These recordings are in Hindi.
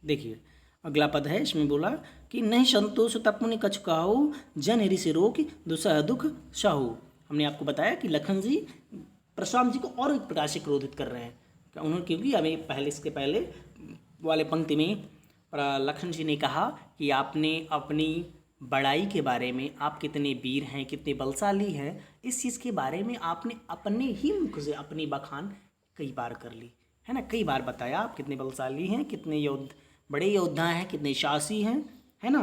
देखिए अगला पद है, इसमें बोला कि नहीं संतोष तप मुनि कछु काहू, जन ऋषि रोग दुसह दुख साहू। हमने आपको बताया कि लखन जी परशुराम जी को और एक प्रकार से क्रोधित कर रहे हैं, उन्होंने, क्योंकि हमें पहले, इसके पहले वाले पंक्ति में लखन जी ने कहा कि आपने अपनी बड़ाई के बारे में, आप कितने वीर हैं, कितने बलशाली हैं, इस चीज़ के बारे में आपने अपने ही मुख से अपनी बखान कई बार कर ली है ना, कई बार बताया आप कितने बलशाली हैं, कितने बड़े योद्धा हैं, कितने साहसी हैं, है ना।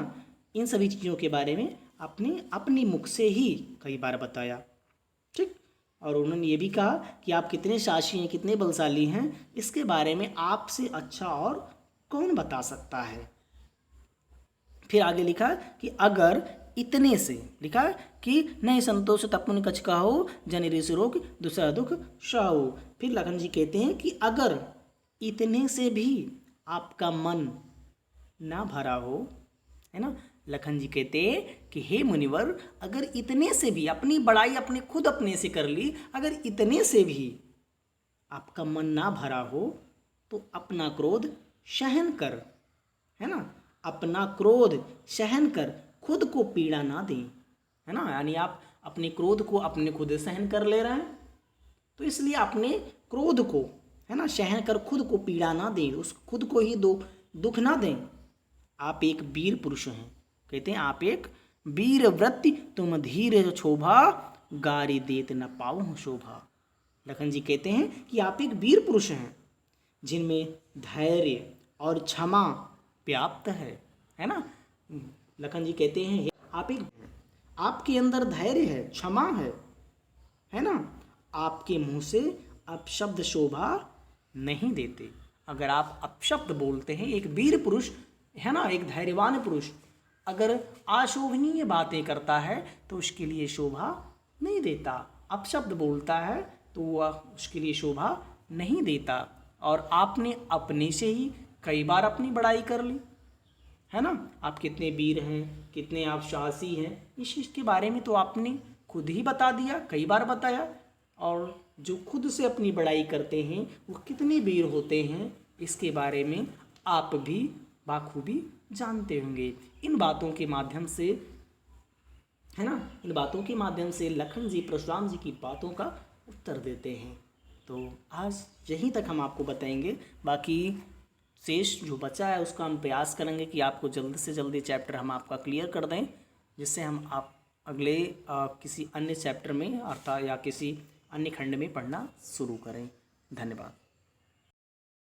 इन सभी चीज़ों के बारे में आपने अपनी मुख से ही कई बार बताया, ठीक। और उन्होंने ये भी कहा कि आप कितने साहसी हैं, कितने बलशाली हैं, इसके बारे में आपसे अच्छा और कौन बता सकता है। फिर आगे लिखा कि अगर इतने से, लिखा कि नहीं संतोष तपमुनि कछ काहू, जन ऋषि रोग दुसह दुख साहू। फिर लखन जी कहते हैं कि अगर इतने से भी आपका मन ना भरा हो, है ना, लखन जी कहते हैं कि हे मुनिवर, अगर इतने से भी, अपनी बड़ाई अपने खुद अपने से कर ली, अगर इतने से भी आपका मन ना भरा हो तो अपना क्रोध सहन कर, है ना, अपना क्रोध सहन कर, खुद को पीड़ा ना दें, है ना। यानी आप अपने क्रोध को अपने खुद सहन कर ले रहे हैं, तो इसलिए अपने क्रोध को, है ना, सहन कर खुद को पीड़ा ना दें, उस खुद को ही दुख ना दें। आप एक वीर पुरुष हैं, कहते हैं आप एक वीर व्रति, तुम धीर शोभा, गारी देत न पाऊँ शोभा। लखन जी कहते हैं कि आप एक वीर पुरुष हैं जिनमें धैर्य और क्षमा व्याप्त है ना। लखन जी कहते हैं आप एक, आपके अंदर धैर्य है, क्षमा है ना, आपके मुंह से अपशब्द शोभा नहीं देते। अगर आप अपशब्द बोलते हैं, एक वीर पुरुष है ना, एक धैर्यवान पुरुष अगर अशोभनीय बातें करता है तो उसके लिए शोभा नहीं देता, अपशब्द बोलता है तो वह उसके लिए शोभा नहीं देता। और आपने अपने से ही कई बार अपनी बड़ाई कर ली, है ना, आप कितने वीर हैं, कितने आप साहसी हैं, इस चीज़ के बारे में तो आपने खुद ही बता दिया, कई बार बताया। और जो खुद से अपनी बड़ाई करते हैं वो कितने वीर होते हैं, इसके बारे में आप भी बाखूबी जानते होंगे। इन बातों के माध्यम से, है ना, इन बातों के माध्यम से लखन जी परशुराम जी की बातों का उत्तर देते हैं। तो आज यहीं तक हम आपको बताएंगे, बाकी शेष जो बचा है उसका हम प्रयास करेंगे कि आपको जल्द से जल्द ये चैप्टर हम आपका क्लियर कर दें, जिससे हम आप अगले किसी अन्य चैप्टर में अर्थात या किसी अन्य खंड में पढ़ना शुरू करें। धन्यवाद।